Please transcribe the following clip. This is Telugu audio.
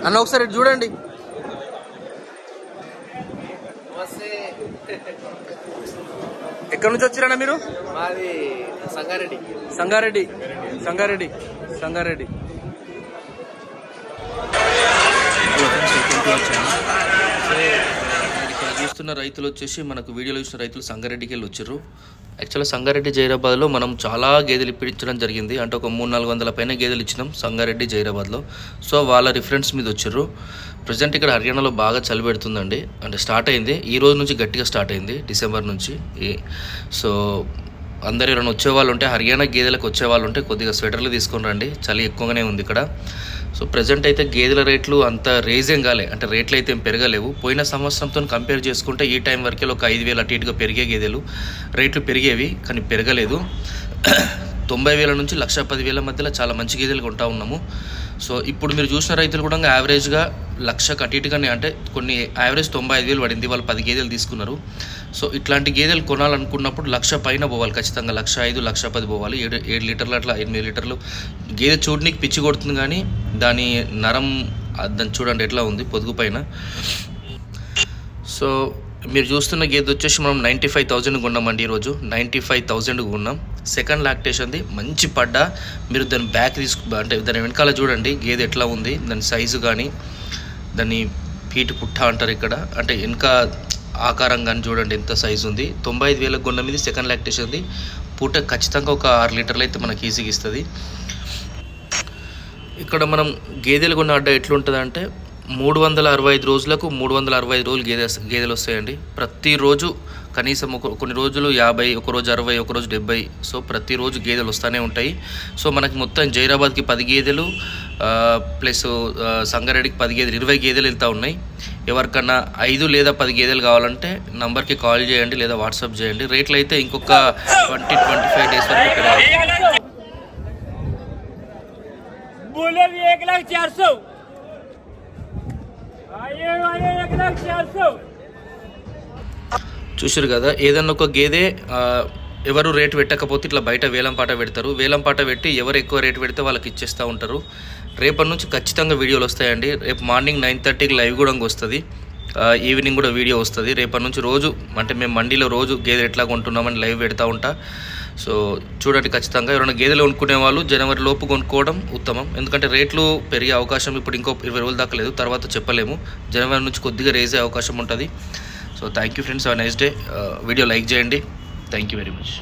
అన్న ఒకసారి చూడండి. ఎక్కడి నుంచి వచ్చారన్నా మీరు? మాది సంగారెడ్డి. సంగారెడ్డి సంగారెడ్డి సంగారెడ్డి. ఇక్కడ చూస్తున్న రైతులు వచ్చేసి మనకు వీడియోలో చూసిన రైతులు సంగారెడ్డికి వెళ్ళి వచ్చారు. యాక్చువల్గా సంగారెడ్డి జైరాబాద్లో మనం చాలా గేదెలు ఇప్పించడం జరిగింది. అంటే ఒక 300-400 పైన గేదెలు ఇచ్చినాం సంగారెడ్డి జైరాబాద్లో. సో వాళ్ళ రిఫరెన్స్ మీద వచ్చారు. ప్రజెంట్ ఇక్కడ హర్యానాలో బాగా చలి పెడుతుందండి. అంటే స్టార్ట్ అయింది, ఈ రోజు నుంచి గట్టిగా స్టార్ట్ అయింది, డిసెంబర్ నుంచి. సో అందరు ఎవరైనా వచ్చేవాళ్ళు ఉంటే, హర్యానా గేదెలకు వచ్చేవాళ్ళు ఉంటే కొద్దిగా స్వెటర్లు తీసుకొని రండి, చలి ఎక్కువగానే ఉంది ఇక్కడ. సో ప్రజెంట్ అయితే గేదెల రేట్లు అంత రేజ్ ఏం కాలే, అంటే రేట్లు అయితే ఏం పెరగలేవు. పోయిన సంవత్సరంతో కంపేర్ చేసుకుంటే ఈ టైం వరకే ఒక 5,000 అటు ఇటుగా పెరిగే గేదెలు రేట్లు పెరిగేవి, కానీ పెరగలేదు. 90,000 నుంచి 1,10,000 మధ్యలో చాలా మంచి గేదెలు కొంటా ఉన్నాము. సో ఇప్పుడు మీరు చూసిన రైతులు కూడా యావరేజ్గా 1,00,000 అటు ఇటుగానే, అంటే కొన్ని యావరేజ్ 95,000 పడింది, వాళ్ళు 10 గేదెలు తీసుకున్నారు. సో ఇట్లాంటి గేదెలు కొనాలనుకున్నప్పుడు 1,00,000 పైన పోవాలి ఖచ్చితంగా. 1,05,000 1,10,000 పోవాలి. 7 లీటర్లు అట్లా 8 లీటర్లు గేదె చూడడానికి పిచ్చి కొడుతుంది, కానీ దాని నరం దాన్ని చూడండి ఎట్లా ఉంది పొదుగు పైన. సో మీరు చూస్తున్న గేదె వచ్చేసి మనం 95,000 కొన్నామండి ఈరోజు. 95,000 కొన్నాం. సెకండ్ లాక్టేషన్ది మంచి పడ్డ. మీరు దాని బ్యాక్ అంటే దాని వెనకాల చూడండి గేదె ఎట్లా ఉంది, దాని సైజు కానీ దాన్ని పీటు పుట్ట అంటారు ఇక్కడ, అంటే వెనక ఆకారం కానీ చూడండి ఎంత సైజు ఉంది. 95,000 కొన్నాం. ఇది సెకండ్ లాక్టేషన్ది. పూట ఖచ్చితంగా ఒక 6 లీటర్లు అయితే మనకి ఈజీగా ఇస్తుంది. ఇక్కడ మనం గేదెలు కొన్న అడ్డ ఎట్లుంటుంది అంటే 365 రోజులకు 365 రోజులు గేదెలు వస్తాయండి. ప్రతిరోజు కనీసం కొన్ని రోజులు 50, ఒక రోజు 60, ఒక రోజు 70. సో ప్రతిరోజు గేదెలు వస్తూనే ఉంటాయి. సో మనకి మొత్తం జైరాబాద్కి 10 గేదెలు ప్లస్ సంగారెడ్డికి 10 గేదెలు, 20 గేదెలు వెళ్తూ ఉన్నాయి. ఎవరికన్నా 5 లేదా 10 గేదెలు కావాలంటే నంబర్కి కాల్ చేయండి లేదా వాట్సాప్ చేయండి. రేట్లు అయితే ఇంకొక 20-25 డేస్ వరకు పెరగాలి. చూసారు కదా, ఏదన్నా ఒక గేదె ఎవరు రేటు పెట్టకపోతే ఇట్లా బయట వేలంపాట పెడతారు. వేలంపాట పెట్టి ఎవరు ఎక్కువ రేటు పెడితే వాళ్ళకి ఇచ్చేస్తూ ఉంటారు. రేపటి నుంచి ఖచ్చితంగా వీడియోలు వస్తాయండి. రేపు మార్నింగ్ 9:30కి లైవ్ కూడా వస్తుంది, ఈవినింగ్ కూడా వీడియో వస్తుంది. రేపటి నుంచి రోజు, అంటే మేము మండీలో రోజు గేదెలు ఎట్లా కొంటున్నామని లైవ్ పెడతా ఉంటా. సో చూడండి ఖచ్చితంగా. ఎవరైనా గేదెలు కొనుక్కునే వాళ్ళు జనవరి లోపు కొనుక్కోవడం ఉత్తమం, ఎందుకంటే రేట్లు పెరిగే అవకాశం ఇప్పుడు ఇంకో 20 రోజులు దాకా లేదు, తర్వాత చెప్పలేము. జనవరి నుంచి కొద్దిగా రేసే అవకాశం ఉంటుంది. So thank you friends, have a nice day. Video like చేయండి. Thank you very much.